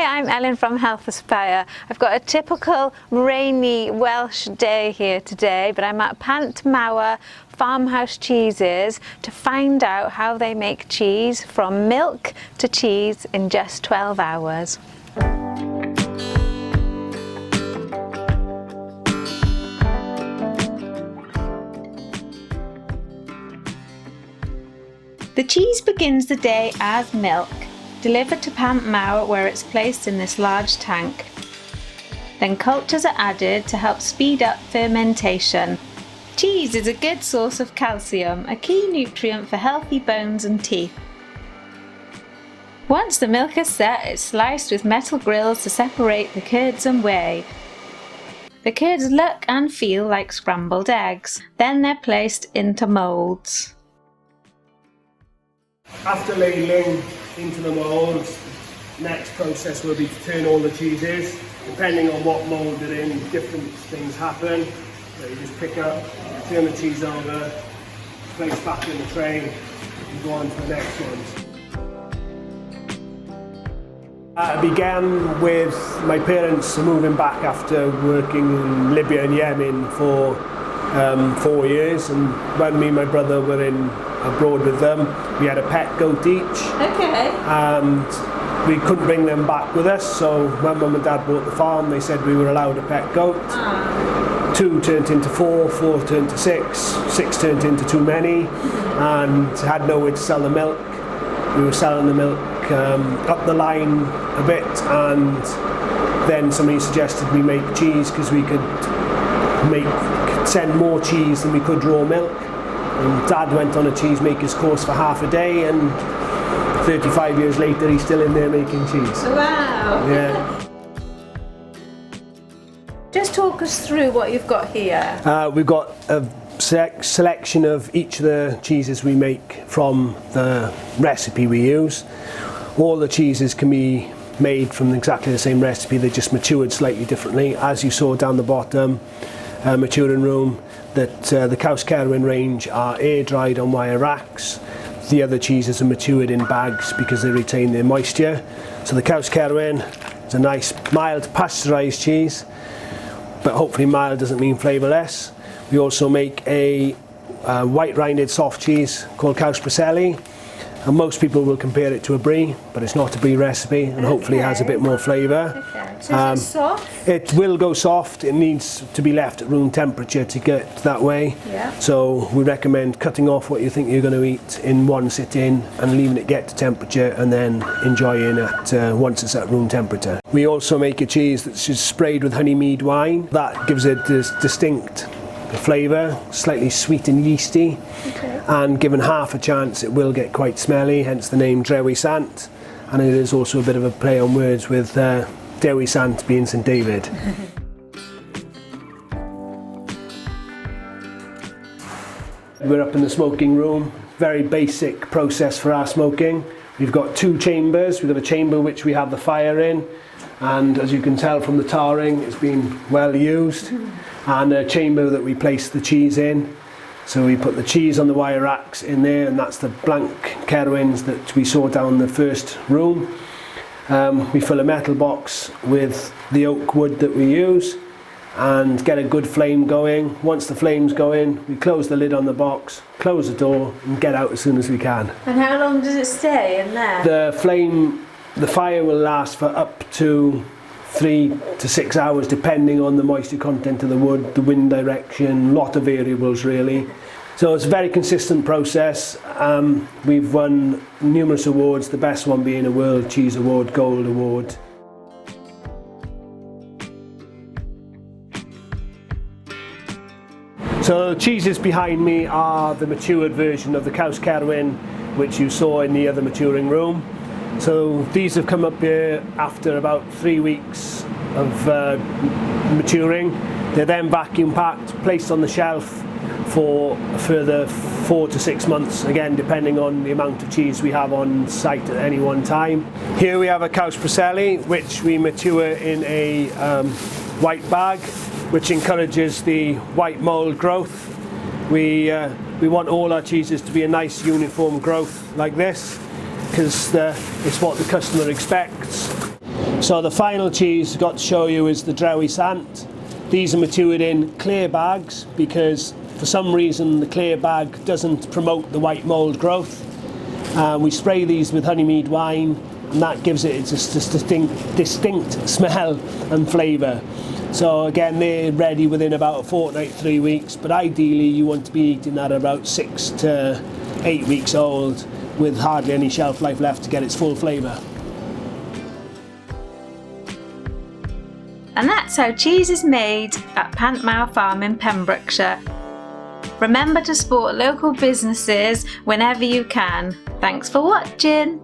Hi, I'm Ellen from Healthaspire. I've got a typical rainy Welsh day here today, but I'm at Pant Mawr Farmhouse Cheeses to find out how they make cheese from milk to cheese in just 12 hours. The cheese begins the day as milk, delivered to Pant Mawr where it's placed in this large tank. Then cultures are added to help speed up fermentation. Cheese is a good source of calcium, a key nutrient for healthy bones and teeth. Once the milk is set, it's sliced with metal grills to separate the curds and whey. The curds look and feel like scrambled eggs. Then they're placed into moulds. After ladling into the moulds, next process will be to turn all the cheeses. Depending on what mould they're in, different things happen. So you just pick up, turn the cheese over, place back in the tray, and go on to the next ones. I began with my parents moving back after working in Libya and Yemen for 4 years, and when me and my brother were abroad with them, we had a pet goat each. Okay. And we couldn't bring them back with us, so when Mum and Dad bought the farm, they said we were allowed a pet goat. 2 turned into 4, 4 turned to 6, 6 turned into too many, and had nowhere to sell the milk. We were selling the milk up the line a bit, and then somebody suggested we make cheese because we could send more cheese than we could raw milk. And Dad went on a cheesemaker's course for half a day, and 35 years later he's still in there making cheese. Wow! Yeah. Just talk us through what you've got here. We've got a selection of each of the cheeses we make from the recipe we use. All the cheeses can be made from exactly the same recipe, they're just matured slightly differently. As you saw down the bottom, maturing room, that the Caws Cerwyn range are air dried on wire racks. The other cheeses are matured in bags because they retain their moisture. So the Caws Cerwyn is a nice mild pasteurised cheese, but hopefully mild doesn't mean flavourless. We also make a white rinded soft cheese called Caws Preseli, and most people will compare it to a brie, but it's not a brie recipe, and hopefully has a bit more flavour. Okay. So is it soft? It will go soft. It needs to be left at room temperature to get that way. Yeah. So we recommend cutting off what you think you're going to eat in one sitting and leaving it get to temperature, and then enjoying it once it's at room temperature. We also make a cheese that's just sprayed with honey mead wine. That gives it this distinct flavour, slightly sweet and yeasty. Okay. And given half a chance it will get quite smelly, hence the name Dewi Sant, and it is also a bit of a play on words with Dewi Sant being St David. We're up in the smoking room, very basic process for our smoking. We've got 2 chambers. We've got a chamber which we have the fire in, and as you can tell from the tarring, it's been well used, and a chamber that we place the cheese in. So we put the cheese on the wire racks in there, and that's the blank Cerwyns that we saw down the first room. We fill a metal box with the oak wood that we use and get a good flame going. Once the flame's going, we close the lid on the box, close the door, and get out as soon as we can. And how long does it stay in there? The fire will last for up to 3 to 6 hours, depending on the moisture content of the wood, the wind direction, lot of variables really. So it's a very consistent process. We've won numerous awards, the best one being a World Cheese Award, Gold Award. So the cheeses behind me are the matured version of the Caws Cerwyn, which you saw in the other maturing room. So these have come up here after about 3 weeks of maturing. They're then vacuum packed, placed on the shelf for a further 4 to 6 months, again depending on the amount of cheese we have on site at any one time. Here we have a Caws Preseli, which we mature in a white bag, which encourages the white mould growth. We want all our cheeses to be a nice uniform growth like this, because it's what the customer expects. So the final cheese I've got to show you is the Drewy Sant. These are matured in clear bags because for some reason the clear bag doesn't promote the white mould growth. We spray these with honeymead wine and that gives it its distinct smell and flavour. So again, they're ready within about a fortnight, 3 weeks, but ideally you want to be eating that about 6 to 8 weeks old with hardly any shelf life left to get its full flavour. And that's how cheese is made at Pant Mawr Farm in Pembrokeshire. Remember to support local businesses whenever you can. Thanks for watching.